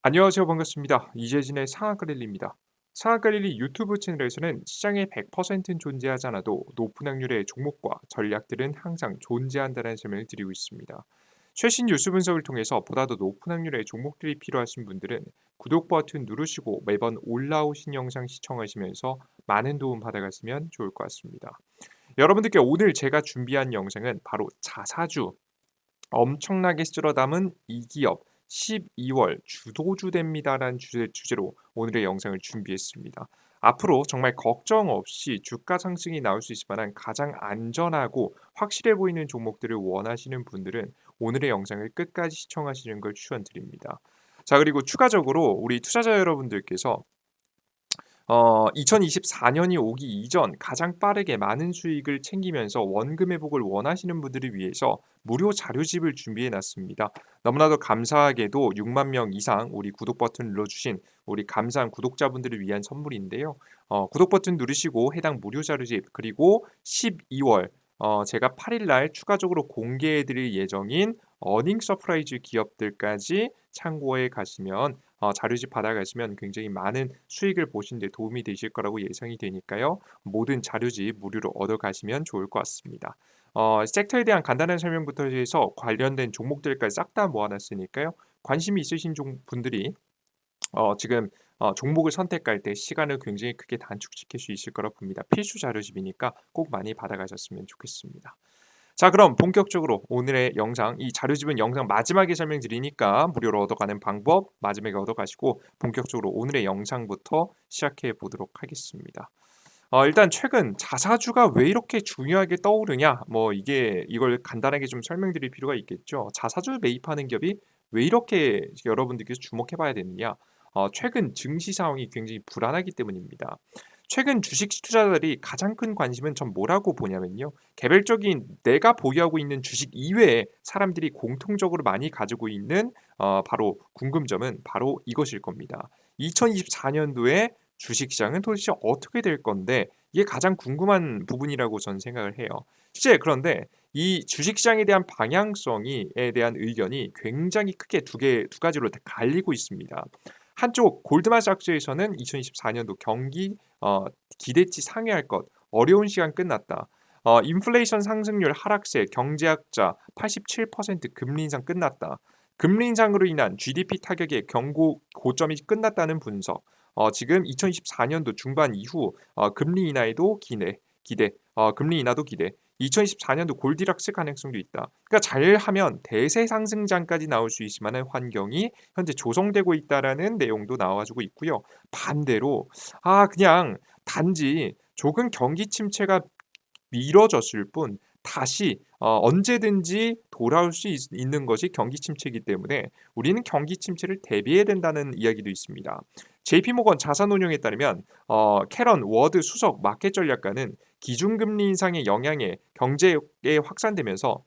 안녕하세요. 반갑습니다. 이재진의 상한가릴리입니다. 상한가릴리 유튜브 채널에서는 시장에 100%는 존재하지 않아도 높은 확률의 종목과 전략들은 항상 존재한다는 설명을 드리고 있습니다. 최신 뉴스 분석을 통해서 보다 더 높은 확률의 종목들이 필요하신 분들은 구독 버튼 누르시고 매번 올라오신 영상 시청하시면서 많은 도움 받아갔으면 좋을 것 같습니다. 여러분들께 오늘 제가 준비한 영상은 바로 자사주 엄청나게 쓸어 담은 이 기업 12월 주도주됩니다라는 주제로 오늘의 영상을 준비했습니다. 앞으로 정말 걱정 없이 주가 상승이 나올 수 있을 만한 가장 안전하고 확실해 보이는 종목들을 원하시는 분들은 오늘의 영상을 끝까지 시청하시는 걸 추천드립니다. 자, 그리고 추가적으로 우리 투자자 여러분들께서 2024년이 오기 이전 가장 빠르게 많은 수익을 챙기면서 원금 회복을 원하시는 분들을 위해서 무료 자료집을 준비해 놨습니다. 너무나도 감사하게도 6만 명 이상 우리 구독 버튼 눌러주신 우리 감사한 구독자분들을 위한 선물인데요. 구독 버튼 누르시고 해당 무료 자료집 그리고 12월 제가 8일 날 추가적으로 공개해 드릴 예정인 어닝 서프라이즈 기업들까지 참고해 가시면 자료집 받아가시면 굉장히 많은 수익을 보신 데 도움이 되실 거라고 예상이 되니까요. 모든 자료집 무료로 얻어가시면 좋을 것 같습니다. 섹터에 대한 간단한 설명부터 해서 관련된 종목들까지 싹 다 모아놨으니까요. 관심이 있으신 분들이 지금 종목을 선택할 때 시간을 굉장히 크게 단축시킬 수 있을 거라 봅니다. 필수 자료집이니까 꼭 많이 받아가셨으면 좋겠습니다. 자, 그럼 본격적으로 오늘의 영상, 이 자료집은 영상 마지막에 설명드리니까 무료로 얻어가는 방법 마지막에 얻어가시고 본격적으로 오늘의 영상부터 시작해 보도록 하겠습니다. 일단 최근 자사주가 왜 이렇게 중요하게 떠오르냐? 이걸 간단하게 좀 설명드릴 필요가 있겠죠. 자사주 매입하는 기업이 왜 이렇게 여러분들께서 주목해 봐야 되느냐? 최근 증시 상황이 굉장히 불안하기 때문입니다. 최근 주식 투자자들이 가장 큰 관심은 전 뭐라고 보냐면요. 개별적인 내가 보유하고 있는 주식 이외에 사람들이 공통적으로 많이 가지고 있는 바로 궁금점은 바로 이것일 겁니다. 2024년도에 주식시장은 도대체 어떻게 될 건데 이게 가장 궁금한 부분이라고 저는 생각을 해요. 실제 그런데 이 주식시장에 대한 방향성에 대한 의견이 굉장히 크게 두 가지로 다 갈리고 있습니다. 한쪽 골드만삭스에서는 2024년도 경기 기대치 상회할 것, 어려운 시간 끝났다. 인플레이션 상승률 하락세, 경제학자 87% 금리 인상 끝났다. 금리 인상으로 인한 GDP 타격의 경고 고점이 끝났다는 분석. 지금 2024년도 중반 이후 금리 인하에도 금리 인하도 기대. 2024년도 골디락스 가능성도 있다. 그러니까 잘하면 대세 상승장까지 나올 수 있을 만한 환경이 현재 조성되고 있다라는 내용도 나와주고 있고요. 반대로 그냥 단지 조금 경기 침체가 미뤄졌을 뿐 다시 언제든지 돌아올 수 있는 것이 경기 침체이기 때문에 우리는 경기 침체를 대비해야 된다는 이야기도 있습니다. JP모건 자산운용에 따르면 캐런 워드 수석 마켓 전략가는 기준금리 인상의 영향에 경제에 확산되면서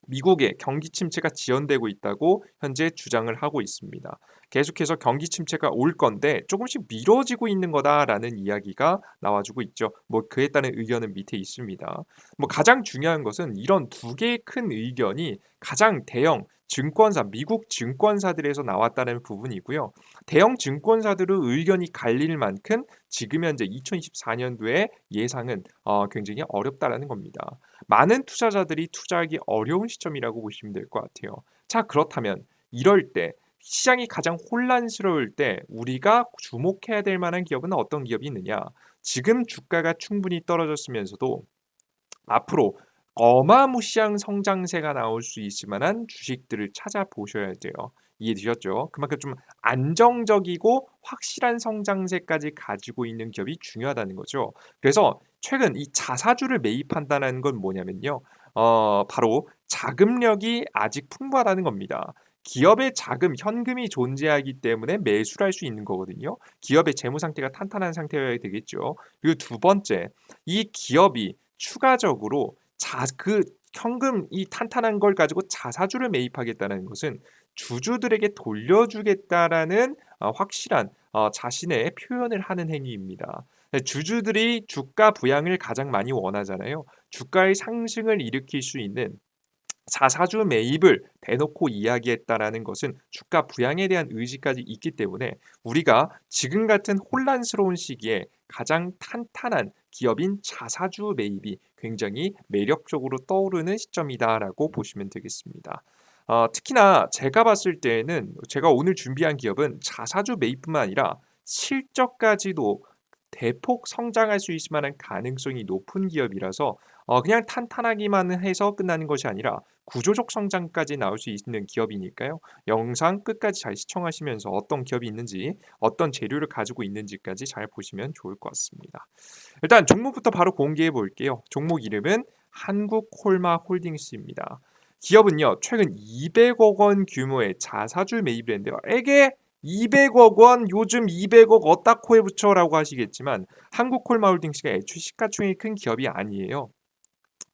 미국의 경기 침체가 지연되고 있다고 현재 주장을 하고 있습니다. 계속해서 경기 침체가 올 건데 조금씩 미뤄지고 있는 거다라는 이야기가 나와주고 있죠. 그에 따른 의견은 밑에 있습니다. 가장 중요한 것은 이런 두 개의 큰 의견이 가장 대형 증권사, 미국 증권사들에서 나왔다는 부분이고요. 대형 증권사들의 의견이 갈릴 만큼 지금 현재 2024년도에 예상은 굉장히 어렵다라는 겁니다. 많은 투자자들이 투자하기 어려운 시점이라고 보시면 될 것 같아요. 자, 그렇다면 이럴 때 시장이 가장 혼란스러울 때 우리가 주목해야 될 만한 기업은 어떤 기업이 있느냐? 지금 주가가 충분히 떨어졌으면서도 앞으로 어마무시한 성장세가 나올 수 있을 만한 주식들을 찾아보셔야 돼요. 이해되셨죠? 그만큼 좀 안정적이고 확실한 성장세까지 가지고 있는 기업이 중요하다는 거죠. 그래서 최근 이 자사주를 매입한다는 건 뭐냐면요. 바로 자금력이 아직 풍부하다는 겁니다. 기업의 자금, 현금이 존재하기 때문에 매수를 할 수 있는 거거든요. 기업의 재무 상태가 탄탄한 상태여야 되겠죠. 그리고 두 번째, 이 기업이 추가적으로 그 현금이 탄탄한 걸 가지고 자사주를 매입하겠다는 것은 주주들에게 돌려주겠다라는 확실한 자신의 표현을 하는 행위입니다. 주주들이 주가 부양을 가장 많이 원하잖아요. 주가의 상승을 일으킬 수 있는 자사주 매입을 대놓고 이야기했다라는 것은 주가 부양에 대한 의지까지 있기 때문에 우리가 지금 같은 혼란스러운 시기에 가장 탄탄한 기업인 자사주 매입이 굉장히 매력적으로 떠오르는 시점이다라고 보시면 되겠습니다. 특히나 제가 봤을 때에는 제가 오늘 준비한 기업은 자사주 매입뿐만 아니라 실적까지도 대폭 성장할 수 있을 만한 가능성이 높은 기업이라서 그냥 탄탄하기만 해서 끝나는 것이 아니라 구조적 성장까지 나올 수 있는 기업이니까요. 영상 끝까지 잘 시청하시면서 어떤 기업이 있는지, 어떤 재료를 가지고 있는지까지 잘 보시면 좋을 것 같습니다. 일단 종목부터 바로 공개해 볼게요. 종목 이름은 한국콜마홀딩스입니다. 기업은요, 최근 200억 원 규모의 자사주 매입을 했는데요. 에게 200억 원, 요즘 200억 어따 코에 붙여라고 하시겠지만 한국콜마홀딩스가 애초에 시가총액이 큰 기업이 아니에요.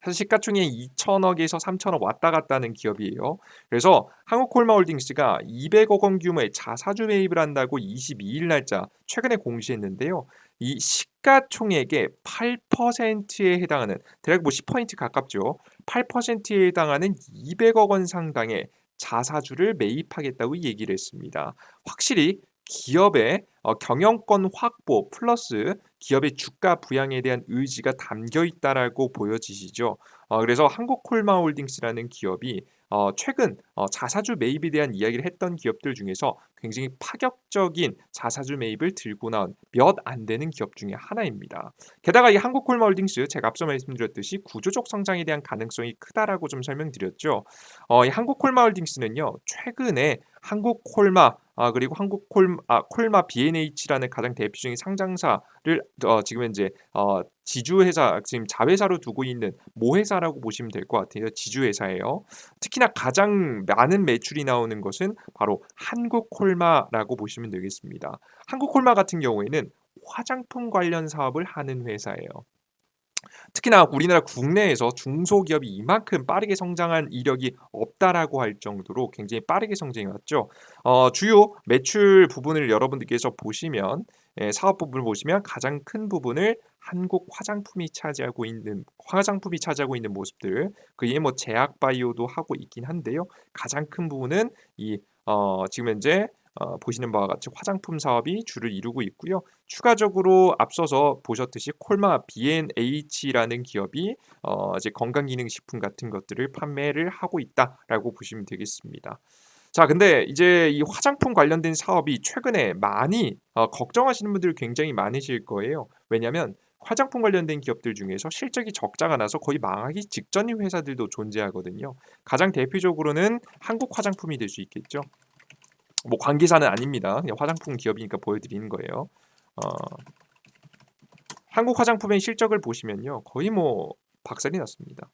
사실 시가총액이 2천억에서 3천억 왔다 갔다 하는 기업이에요. 그래서 한국콜마홀딩스가 200억 원 규모의 자사주 매입을 한다고 22일 날짜 최근에 공시했는데요. 이 시가총액의 8%에 해당하는 대략 뭐 10% 가깝죠. 8%에 해당하는 200억 원 상당의 자사주를 매입하겠다고 얘기를 했습니다. 확실히 기업의 경영권 확보 플러스 기업의 주가 부양에 대한 의지가 담겨 있다라고 보여지시죠. 그래서 한국콜마홀딩스라는 기업이 최근 자사주 매입에 대한 이야기를 했던 기업들 중에서 굉장히 파격적인 자사주 매입을 들고 나온 몇 안 되는 기업 중에 하나입니다. 게다가 이 한국콜마홀딩스 제가 앞서 말씀드렸듯이 구조적 성장에 대한 가능성이 크다라고 좀 설명드렸죠. 이 한국콜마홀딩스는요 최근에 한국콜마 그리고 콜마 B&H라는 가장 대표적인 상장사를 지금 현재 지주회사 지금 자회사로 두고 있는 모회사라고 보시면 될 것 같아요. 지주회사예요. 특히나 가장 많은 매출이 나오는 것은 바로 한국콜마라고 보시면 되겠습니다. 한국콜마 같은 경우에는 화장품 관련 사업을 하는 회사예요. 특히나 우리나라 국내에서 중소기업이 이만큼 빠르게 성장한 이력이 없다라고 할 정도로 굉장히 빠르게 성장해 왔죠. 주요 매출 부분을 여러분들께서 보시면 사업 부분을 보시면 가장 큰 부분을 한국 화장품이 차지하고 있는 모습들 그에 뭐 제약 바이오도 하고 있긴 한데요. 가장 큰 부분은 이 지금 현재 보시는 바와 같이 화장품 사업이 주를 이루고 있고요. 추가적으로 앞서서 보셨듯이 콜마 B&H라는 기업이 이제 건강기능식품 같은 것들을 판매를 하고 있다라고 보시면 되겠습니다. 자, 근데 이제 이 화장품 관련된 사업이 최근에 많이 걱정하시는 분들 굉장히 많으실 거예요. 왜냐하면 화장품 관련된 기업들 중에서 실적이 적자가 나서 거의 망하기 직전인 회사들도 존재하거든요. 가장 대표적으로는 한국 화장품이 될 수 있겠죠. 뭐 관계사는 아닙니다. 그냥 화장품 기업이니까 보여드리는 거예요. 어, 한국 화장품의 실적을 보시면요, 거의 뭐 박살이 났습니다.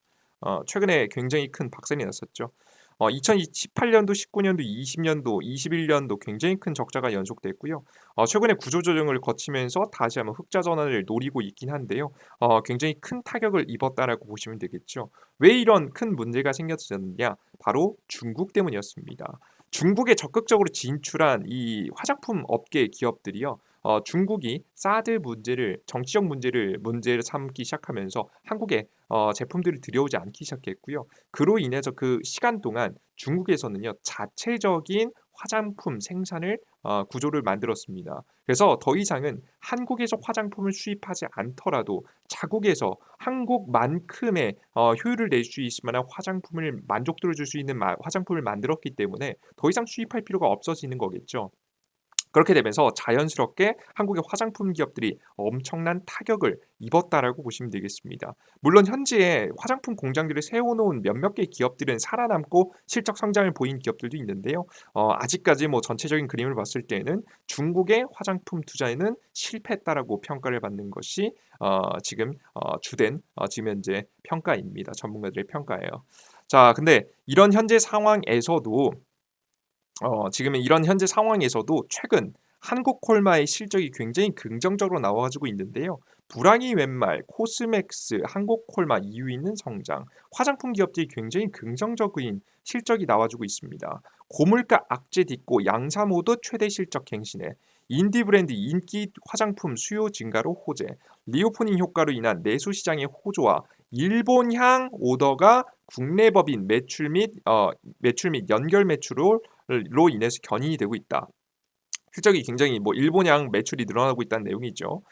최근에 굉장히 큰 박살이 났었죠. 2018년도, 19년도, 20년도, 21년도 굉장히 큰 적자가 연속됐고요. 최근에 구조조정을 거치면서 다시 한번 흑자 전환을 노리고 있긴 한데요. 굉장히 큰 타격을 입었다라고 보시면 되겠죠. 왜 이런 큰 문제가 생겼느냐? 바로 중국 때문이었습니다. 중국에 적극적으로 진출한 이 화장품 업계 기업들이요. 중국이 사드 문제를 정치적 문제를 삼기 시작하면서 한국에 제품들이 들여오지 않기 시작했고요. 그로 인해서 그 시간 동안 중국에서는요 자체적인 화장품 생산을 구조를 만들었습니다. 그래서 더 이상은 한국에서 화장품을 수입하지 않더라도 자국에서 한국만큼의 효율을 낼 수 있을 만한 화장품을 만족도를 줄 수 있는 화장품을 만들었기 때문에 더 이상 수입할 필요가 없어지는 거겠죠. 그렇게 되면서 자연스럽게 한국의 화장품 기업들이 엄청난 타격을 입었다라고 보시면 되겠습니다. 물론 현재 화장품 공장들을 세워놓은 몇몇 개 기업들은 살아남고 실적 성장을 보인 기업들도 있는데요. 아직까지 뭐 전체적인 그림을 봤을 때는 중국의 화장품 투자에는 실패했다라고 평가를 받는 것이 지금 주된 지금 현재 평가입니다. 전문가들의 평가예요. 자, 근데 이런 현재 상황에서도 지금 이런 현재 상황에서도 최근 한국콜마의 실적이 굉장히 긍정적으로 나와 가지고 있는데요. 불황이 웬말, 코스맥스, 한국콜마, 이유있는 성장, 화장품 기업들이 굉장히 긍정적인 실적이 나와주고 있습니다. 고물가 악재 딛고 양사 모두 최대 실적 갱신에 인디 브랜드 인기 화장품 수요 증가로 호재, 리오프닝 효과로 인한 내수 시장의 호조와 일본향 오더가 국내 법인 매출 및 연결 매출로 인해서 견인이 되고 있다. 실적이 굉장히 뭐 일본향 매출이 늘어나고 있다는 내용이죠.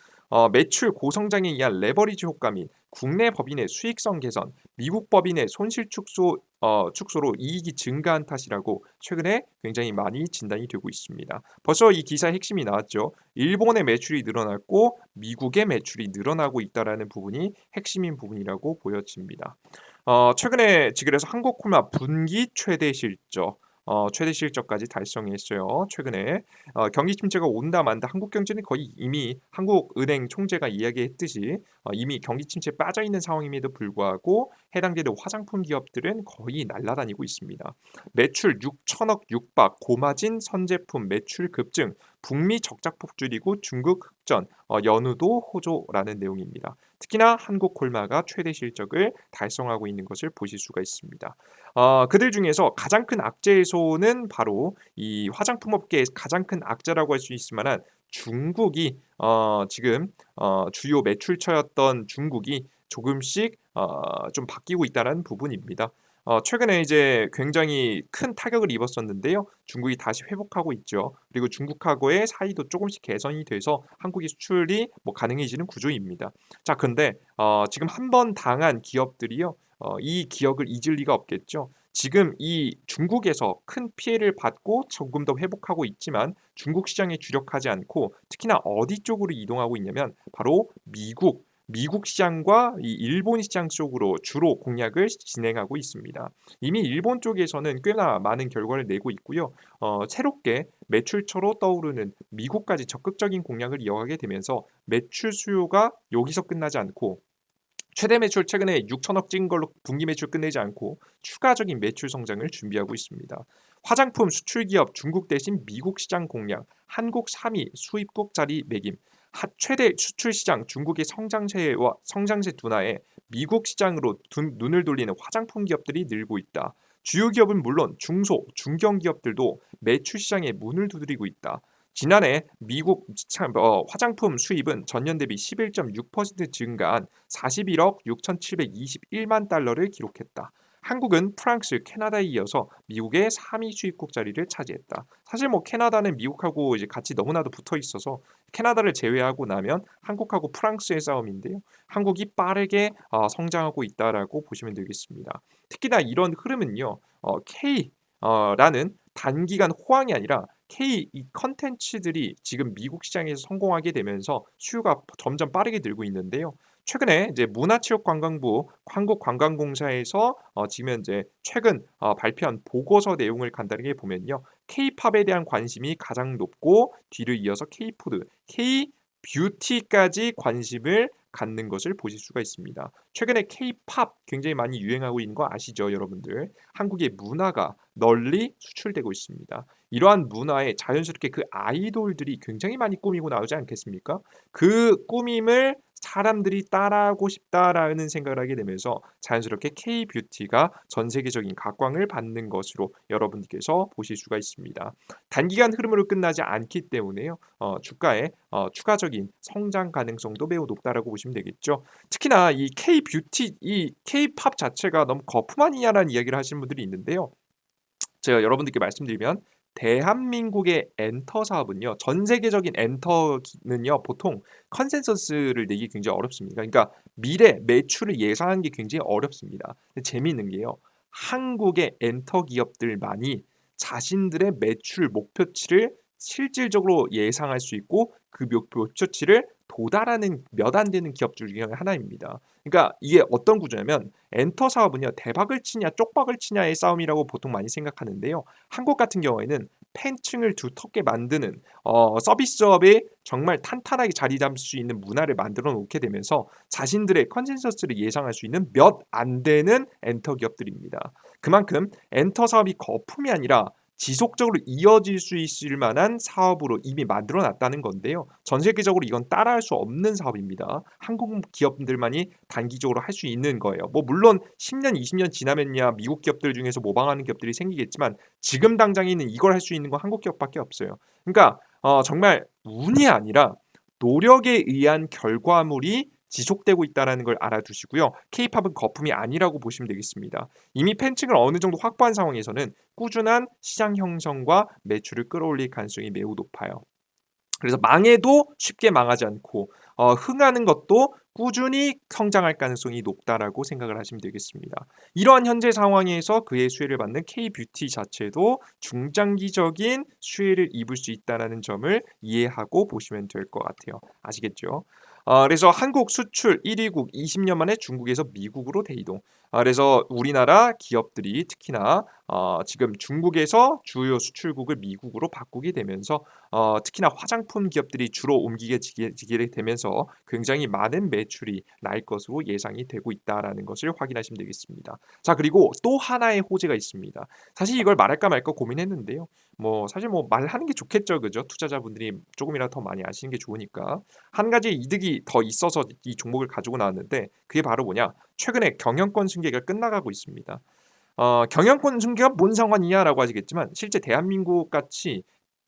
매출 고성장에 의한 레버리지 효과 및 국내 법인의 수익성 개선, 미국 법인의 손실 축소로 이익이 증가한 탓이라고 최근에 굉장히 많이 진단이 되고 있습니다. 벌써 이 기사의 핵심이 나왔죠. 일본의 매출이 늘어났고 미국의 매출이 늘어나고 있다라는 부분이 핵심인 부분이라고 보여집니다. 최근에 그래서 한국콜마 분기 최대 실적 최대 실적까지 달성했어요. 최근에 경기 침체가 온다 만다 한국 경제는 거의 이미 한국은행 총재가 이야기했듯이 이미 경기 침체에 빠져 있는 상황임에도 불구하고 해당되는 화장품 기업들은 거의 날아다니고 있습니다. 매출 6천억 육박, 고마진 선제품 매출 급증, 북미 적자폭 줄이고 중국 흑전, 연우도 호조라는 내용입니다. 특히나 한국콜마가 최대 실적을 달성하고 있는 것을 보실 수가 있습니다. 그들 중에서 가장 큰 악재소는 바로 이 화장품 업계의 가장 큰 악재라고 할 수 있을 만한 중국이 지금 주요 매출처였던 중국이 조금씩 좀 바뀌고 있다는 부분입니다. 최근에 이제 굉장히 큰 타격을 입었었는데요. 중국이 다시 회복하고 있죠. 그리고 중국하고의 사이도 조금씩 개선이 돼서 한국의 수출이 뭐 가능해지는 구조입니다. 자, 근데 지금 한 번 당한 기업들이요. 이 기억을 잊을 리가 없겠죠. 지금 이 중국에서 큰 피해를 받고 조금 더 회복하고 있지만 중국 시장에 주력하지 않고 특히나 어디 쪽으로 이동하고 있냐면 바로 미국 시장과 이 일본 시장 쪽으로 주로 공략을 진행하고 있습니다. 이미 일본 쪽에서는 꽤나 많은 결과를 내고 있고요. 새롭게 매출처로 떠오르는 미국까지 적극적인 공략을 이어가게 되면서 매출 수요가 여기서 끝나지 않고 최대 매출 최근에 6천억 찍은 걸로 분기 매출 끝내지 않고 추가적인 매출 성장을 준비하고 있습니다. 화장품 수출 기업 중국 대신 미국 시장 공략, 한국 3위 수입국 자리 매김, 최대 수출 시장 중국의 성장세 둔화에 미국 시장으로 눈을 돌리는 화장품 기업들이 늘고 있다. 주요 기업은 물론 중소, 중견 기업들도 매출 시장에 문을 두드리고 있다. 지난해 미국 화장품 수입은 전년 대비 11.6% 증가한 41억 6,721만 달러를 기록했다. 한국은 프랑스, 캐나다에 이어서 미국의 3위 수입국 자리를 차지했다. 사실 뭐 캐나다는 미국하고 이제 같이 너무나도 붙어 있어서 캐나다를 제외하고 나면 한국하고 프랑스의 싸움인데요. 한국이 빠르게 성장하고 있다라고 보시면 되겠습니다. 특히나 이런 흐름은요. K라는 단기간 호황이 아니라 K 이 컨텐츠들이 지금 미국 시장에서 성공하게 되면서 수요가 점점 빠르게 늘고 있는데요. 최근에 이제 문화체육관광부 한국관광공사에서 지금 현재 최근 발표한 보고서 내용을 간단하게 보면요. K-팝에 대한 관심이 가장 높고 뒤를 이어서 K-푸드, K-뷰티까지 관심을 갖는 것을 보실 수가 있습니다. 최근에 K-팝 굉장히 많이 유행하고 있는 거 아시죠, 여러분들? 한국의 문화가 널리 수출되고 있습니다. 이러한 문화에 자연스럽게 그 아이돌들이 굉장히 많이 꾸미고 나오지 않겠습니까? 그 꾸밈을 사람들이 따라하고 싶다라는 생각을 하게 되면서 자연스럽게 K-뷰티가 전 세계적인 각광을 받는 것으로 여러분께서 보실 수가 있습니다. 단기간 흐름으로 끝나지 않기 때문에요. 주가의 추가적인 성장 가능성도 매우 높다라고 보시면 되겠죠. 특히나 이 K-뷰티, 이 K-팝 자체가 너무 거품 아니냐라는 이야기를 하시는 분들이 있는데요. 제가 여러분들께 말씀드리면 대한민국의 엔터 사업은요. 전 세계적인 엔터는요. 보통 컨센서스를 내기 굉장히 어렵습니다. 그러니까 미래 매출을 예상하는 게 굉장히 어렵습니다. 근데 재미있는 게요. 한국의 엔터 기업들만이 자신들의 매출 목표치를 실질적으로 예상할 수 있고 그 목표치를 도달하는 몇 안 되는 기업들 중에 하나입니다. 그러니까 이게 어떤 구조냐면 엔터 사업은요. 대박을 치냐 쪽박을 치냐의 싸움이라고 보통 많이 생각하는데요. 한국 같은 경우에는 팬층을 두텁게 만드는 서비스업에 정말 탄탄하게 자리 잡을 수 있는 문화를 만들어 놓게 되면서 자신들의 컨센서스를 예상할 수 있는 몇 안 되는 엔터 기업들입니다. 그만큼 엔터 사업이 거품이 아니라 지속적으로 이어질 수 있을 만한 사업으로 이미 만들어 놨다는 건데요. 전 세계적으로 이건 따라할 수 없는 사업입니다. 한국 기업들만이 단기적으로 할 수 있는 거예요. 뭐 물론 10년, 20년 지나면야 미국 기업들 중에서 모방하는 기업들이 생기겠지만 지금 당장에는 이걸 할 수 있는 건 한국 기업밖에 없어요. 그러니까 정말 운이 아니라 노력에 의한 결과물이 지속되고 있다는 걸 알아두시고요. K-팝은 거품이 아니라고 보시면 되겠습니다. 이미 팬층을 어느 정도 확보한 상황에서는 꾸준한 시장 형성과 매출을 끌어올릴 가능성이 매우 높아요. 그래서 망해도 쉽게 망하지 않고 흥하는 것도 꾸준히 성장할 가능성이 높다라고 생각을 하시면 되겠습니다. 이러한 현재 상황에서 그의 수혜를 받는 K-뷰티 자체도 중장기적인 수혜를 입을 수 있다라는 점을 이해하고 보시면 될 것 같아요. 아시겠죠? 그래서 한국 수출 1위국 20년 만에 중국에서 미국으로 대이동. 그래서 우리나라 기업들이 특히나 지금 중국에서 주요 수출국을 미국으로 바꾸게 되면서 특히나 화장품 기업들이 주로 옮기게 되면서 굉장히 많은 매출이 날 것으로 예상이 되고 있다라는 것을 확인하시면 되겠습니다. 자, 그리고 또 하나의 호재가 있습니다. 사실 이걸 말할까 말까 고민했는데요. 뭐 사실 뭐 말하는 게 좋겠죠, 그죠? 투자자분들이 조금이라도 더 많이 아시는 게 좋으니까. 한 가지 이득이 더 있어서 이 종목을 가지고 나왔는데 그게 바로 뭐냐? 최근에 경영권 승계가 끝나가고 있습니다. 경영권 승계가 뭔 상관이냐라고 하시겠지만 실제 대한민국 같이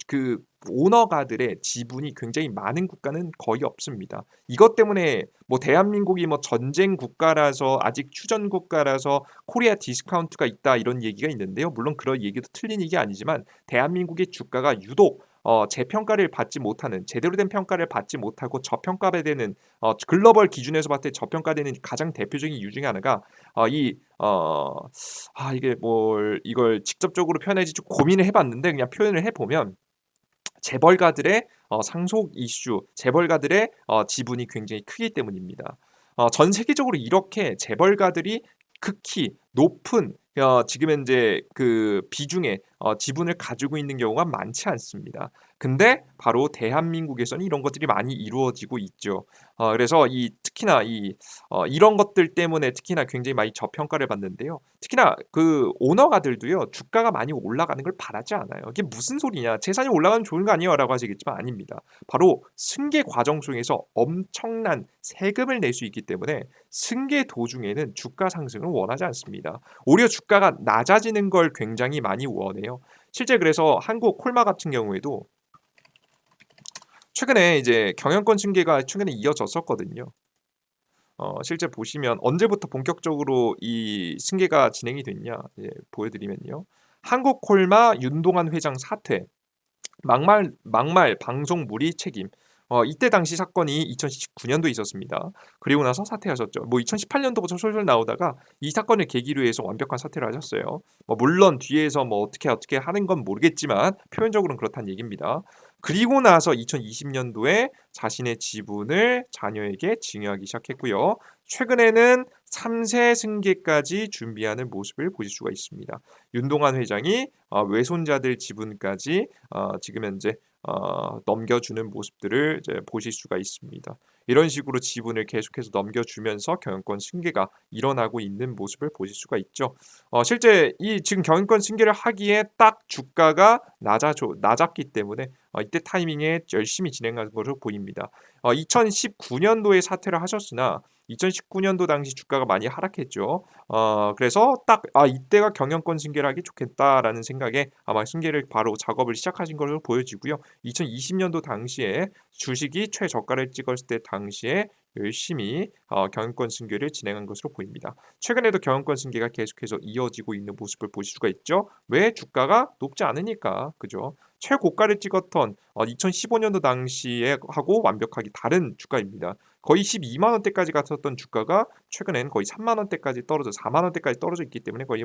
그 오너가들의 지분이 굉장히 많은 국가는 거의 없습니다. 이것 때문에 뭐 대한민국이 뭐 전쟁 국가라서 아직 휴전 국가라서 코리아 디스카운트가 있다 이런 얘기가 있는데요. 물론 그런 얘기도 틀린 얘기 아니지만 대한민국의 주가가 유독 재평가를 받지 못하는 제대로 된 평가를 받지 못하고 저평가되는 글로벌 기준에서 봤을 때 저평가되는 가장 대표적인 이유 중에 하나가 이 이게 뭘 이걸 직접적으로 표현할지 좀 고민을 해봤는데 그냥 표현을 해보면 재벌가들의 상속 이슈, 재벌가들의 지분이 굉장히 크기 때문입니다. 전 세계적으로 이렇게 재벌가들이 극히 높은 지금 현재 그 비중의 지분을 가지고 있는 경우가 많지 않습니다. 근데 바로 대한민국에서는 이런 것들이 많이 이루어지고 있죠. 그래서 이 특히나 이런 것들 때문에 특히나 굉장히 많이 저평가를 받는데요. 특히나 그 오너가들도요. 주가가 많이 올라가는 걸 바라지 않아요. 이게 무슨 소리냐? 재산이 올라가면 좋은 거 아니에요라고 하시겠지만 아닙니다. 바로 승계 과정 중에서 엄청난 세금을 낼 수 있기 때문에 승계 도중에는 주가 상승을 원하지 않습니다. 오히려 주가가 낮아지는 걸 굉장히 많이 원해요. 실제 그래서 한국 콜마 같은 경우에도 최근에 이제 경영권 승계가 최근에 이어졌었거든요. 실제 보시면 언제부터 본격적으로 이 승계가 진행이 됐냐 보여드리면요. 한국콜마 윤동환 회장 사퇴, 막말 방송 무리 책임. 이때 당시 사건이 2019년도에 있었습니다. 그리고 나서 사퇴하셨죠. 뭐 2018년도부터 솔솔 나오다가 이 사건을 계기로 해서 완벽한 사퇴를 하셨어요. 뭐 물론 뒤에서 뭐 어떻게 하는 건 모르겠지만 표면적으로는 그렇다는 얘기입니다. 그리고 나서 2020년도에 자신의 지분을 자녀에게 증여하기 시작했고요. 최근에는 3세 승계까지 준비하는 모습을 보실 수가 있습니다. 윤동환 회장이 외손자들 지분까지 지금 현재 넘겨주는 모습들을 이제 보실 수가 있습니다. 이런 식으로 지분을 계속해서 넘겨주면서 경영권 승계가 일어나고 있는 모습을 보실 수가 있죠. 실제 이 지금 경영권 승계를 하기에 딱 주가가 낮았기 때문에 이때 타이밍에 열심히 진행한 것으로 보입니다. 2019년도에 사퇴를 하셨으나 2019년도 당시 주가가 많이 하락했죠. 그래서 딱 이때가 경영권 승계를 하기 좋겠다라는 생각에 아마 승계를 바로 작업을 시작하신 걸로 보여지고요. 2020년도 당시에 주식이 최저가를 찍었을 때 당시에 열심히 경영권 승계를 진행한 것으로 보입니다. 최근에도 경영권 승계가 계속해서 이어지고 있는 모습을 보실 수가 있죠. 왜? 주가가 높지 않으니까. 그죠? 최고가를 찍었던 2015년도 당시에 하고 완벽하게 다른 주가입니다. 거의 12만 원대까지 갔었던 주가가 최근엔 거의 3만 원대까지 떨어져 4만 원대까지 떨어져 있기 때문에 거의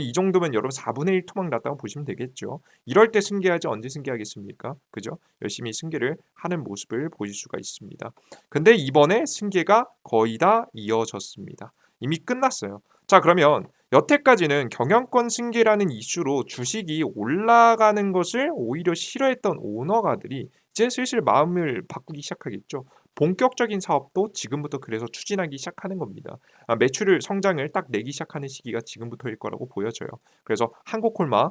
이 정도면 여러분 4분의 1 토막 났다고 보시면 되겠죠. 이럴 때 승계하지 언제 승계하겠습니까? 그죠? 열심히 승계를 하는 모습을 보실 수가 있습니다. 근데 이번에 승계가 거의 다 이어졌습니다. 이미 끝났어요. 자, 그러면 여태까지는 경영권 승계라는 이슈로 주식이 올라가는 것을 오히려 싫어했던 오너가들이 이제 슬슬 마음을 바꾸기 시작하겠죠. 본격적인 사업도 지금부터 그래서 추진하기 시작하는 겁니다. 매출을 성장을 딱 내기 시작하는 시기가 지금부터일 거라고 보여져요. 그래서 한국콜마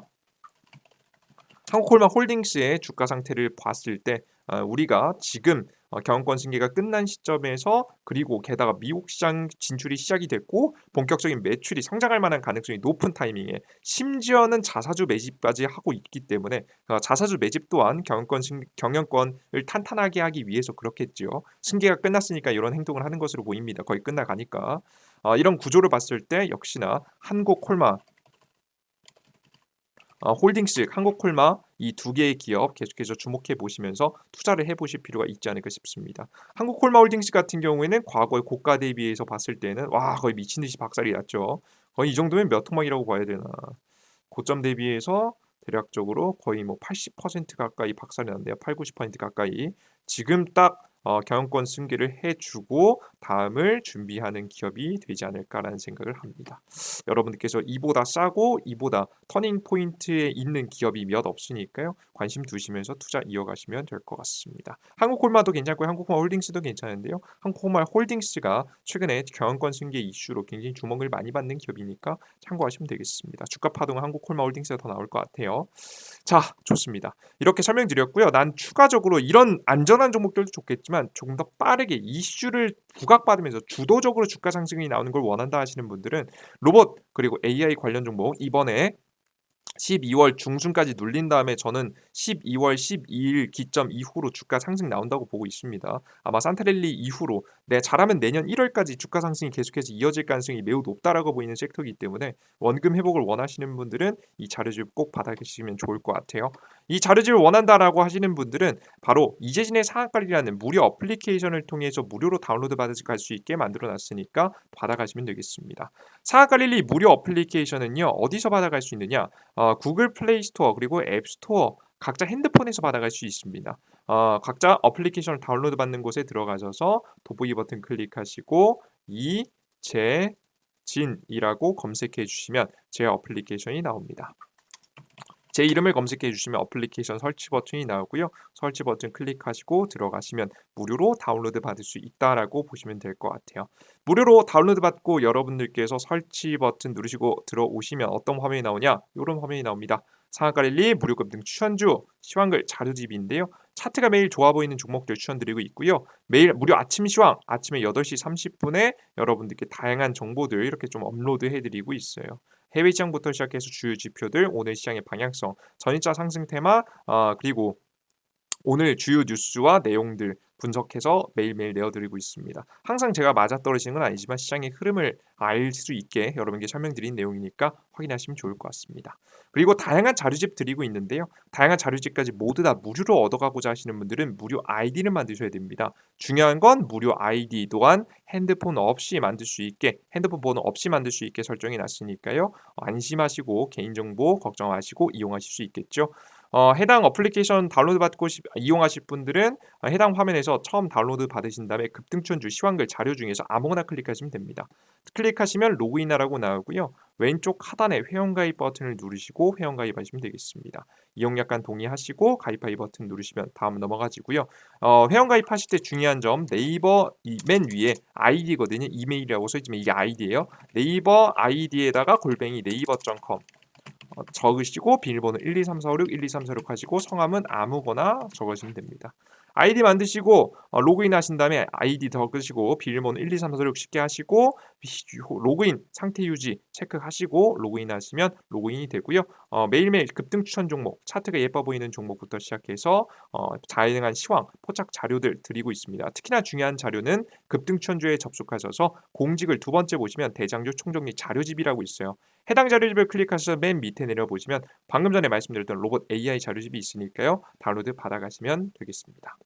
한국콜마 홀딩스의 주가 상태를 봤을 때 우리가 지금 경영권 승계가 끝난 시점에서 그리고 게다가 미국 시장 진출이 시작이 됐고 본격적인 매출이 성장할 만한 가능성이 높은 타이밍에 심지어는 자사주 매집까지 하고 있기 때문에 자사주 매집 또한 경영권을 탄탄하게 하기 위해서 그렇겠지요. 승계가 끝났으니까 이런 행동을 하는 것으로 보입니다. 거의 끝나가니까. 이런 구조를 봤을 때 역시나 한국콜마 홀딩스, 한국콜마 이 두 개의 기업 계속해서 주목해 보시면서 투자를 해 보실 필요가 있지 않을까 싶습니다. 한국콜마 홀딩스 같은 경우에는 과거의 고가 대비해서 봤을 때는 와 거의 미친 듯이 박살이 났죠. 거의 이 정도면 몇 토막이라고 봐야 되나. 고점 대비해서 대략적으로 거의 뭐 80% 가까이 박살이 났는데요. 8, 90% 가까이. 지금 딱 경영권 승계를 해주고 다음을 준비하는 기업이 되지 않을까라는 생각을 합니다. 여러분들께서 이보다 싸고 이보다 터닝 포인트에 있는 기업이 몇 없으니까요. 관심 두시면서 투자 이어가시면 될 것 같습니다. 한국콜마도 괜찮고요. 한국콜마 홀딩스도 괜찮은데요. 한국콜마 홀딩스가 최근에 경영권 승계 이슈로 굉장히 주목을 많이 받는 기업이니까 참고하시면 되겠습니다. 주가 파동은 한국콜마 홀딩스가 더 나올 것 같아요. 자, 좋습니다. 이렇게 설명드렸고요. 난 추가적으로 이런 안전한 종목들도 좋겠지만 조금 더 빠르게 이슈를 부각받으면서 주도적으로 주가 상승이 나오는 걸 원한다 하시는 분들은 로봇 그리고 AI 관련 종목 이번에 12월 중순까지 눌린 다음에 저는 12월 12일 기점 이후로 주가 상승 나온다고 보고 있습니다. 아마 산타랠리 이후로 잘하면 내년 1월까지 주가 상승이 계속해서 이어질 가능성이 매우 높다라고 보이는 섹터이기 때문에 원금 회복을 원하시는 분들은 이 자료집 꼭 받아계시면 좋을 것 같아요. 이 자료집을 원한다라고 하시는 분들은 바로 이재진의 상한가리라는 무료 어플리케이션을 통해서 무료로 다운로드 받을 수 있게 만들어 놨으니까 받아가시면 되겠습니다. 상한가릴리 무료 어플리케이션은요 어디서 받아갈 수 있느냐? 구글 플레이 스토어 그리고 앱 스토어 각자 핸드폰에서 받아갈 수 있습니다. 각자 어플리케이션을 다운로드 받는 곳에 들어가셔서 도보기 버튼 클릭하시고 이재진이라고 검색해 주시면 제 어플리케이션이 나옵니다. 제 이름을 검색해 주시면 어플리케이션 설치 버튼이 나오고요. 설치 버튼 클릭하시고 들어가시면 무료로 다운로드 받을 수 있다라고 보시면 될 것 같아요. 무료로 다운로드 받고 여러분들께서 설치 버튼 누르시고 들어오시면 어떤 화면이 나오냐? 이런 화면이 나옵니다. 상한가릴리, 무료급등 추천주, 시황글 자료집인데요. 차트가 매일 좋아 보이는 종목들 추천드리고 있고요. 매일 무료 아침 시황, 아침에 8시 30분에 여러분들께 다양한 정보들 이렇게 좀 업로드해드리고 있어요. 해외 시장부터 시작해서 주요 지표들, 오늘 시장의 방향성, 전일자 상승 테마, 그리고 오늘 주요 뉴스와 내용들 분석해서 매일매일 내어드리고 있습니다. 항상 제가 맞아떨어지는 건 아니지만 시장의 흐름을 알 수 있게 여러분께 설명드린 내용이니까 확인하시면 좋을 것 같습니다. 그리고 다양한 자료집 드리고 있는데요. 다양한 자료집까지 모두 다 무료로 얻어가고자 하시는 분들은 무료 아이디를 만드셔야 됩니다. 중요한 건 무료 아이디 또한 핸드폰 없이 만들 수 있게 핸드폰 번호 없이 만들 수 있게 설정해 놨으니까요. 안심하시고 개인정보 걱정 마시고 이용하실 수 있겠죠. 해당 어플리케이션 다운로드 받고 이용하실 분들은 해당 화면에서 처음 다운로드 받으신 다음에 급등천주 시황글 자료 중에서 아무거나 클릭하시면 됩니다. 클릭하시면 로그인하라고 나오고요. 왼쪽 하단에 회원가입 버튼을 누르시고 회원가입하시면 되겠습니다. 이용약관 동의하시고 가입하기 버튼 누르시면 다음 넘어가지고요. 회원가입하실 때 중요한 점 네이버 맨 위에 아이디거든요. 이메일이라고 써있지만 이게 아이디예요. 네이버 아이디에다가 골뱅이 네이버.com 적으시고 비밀번호 12346 12346 하시고 성함은 아무거나 적으시면 됩니다. 아이디 만드시고 로그인 하신 다음에 아이디 적으시고 비밀번호 12346 쉽게 하시고 로그인 상태 유지 체크하시고 로그인 하시면 로그인이 되고요. 매일매일 급등 추천 종목 차트가 예뻐 보이는 종목부터 시작해서 다양한 시황 포착 자료들 드리고 있습니다. 특히나 중요한 자료는 급등 추천주에 접속하셔서 공직을 두 번째 보시면 대장주 총정리 자료집이라고 있어요. 해당 자료집을 클릭하셔서 맨 밑에 내려보시면 방금 전에 말씀드렸던 로봇 AI 자료집이 있으니까요. 다운로드 받아가시면 되겠습니다.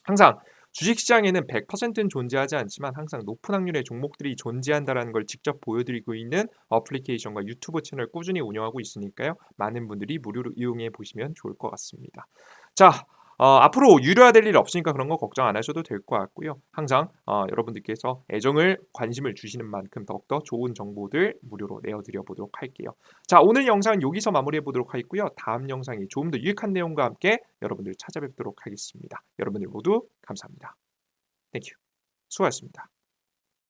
항상 주식시장에는 100%는 존재하지 않지만 항상 높은 확률의 종목들이 존재한다는 걸 직접 보여드리고 있는 어플리케이션과 유튜브 채널 꾸준히 운영하고 있으니까요. 많은 분들이 무료로 이용해 보시면 좋을 것 같습니다. 자, 앞으로 유료화될 일 없으니까 그런 거 걱정 안 하셔도 될 것 같고요. 항상 여러분들께서 애정을 관심을 주시는 만큼 더욱더 좋은 정보들 무료로 내어드려 보도록 할게요. 자, 오늘 영상은 여기서 마무리해 보도록 하겠고요. 다음 영상이 조금 더 유익한 내용과 함께 여러분들 찾아뵙도록 하겠습니다. 여러분들 모두 감사합니다. 땡큐. 수고하셨습니다.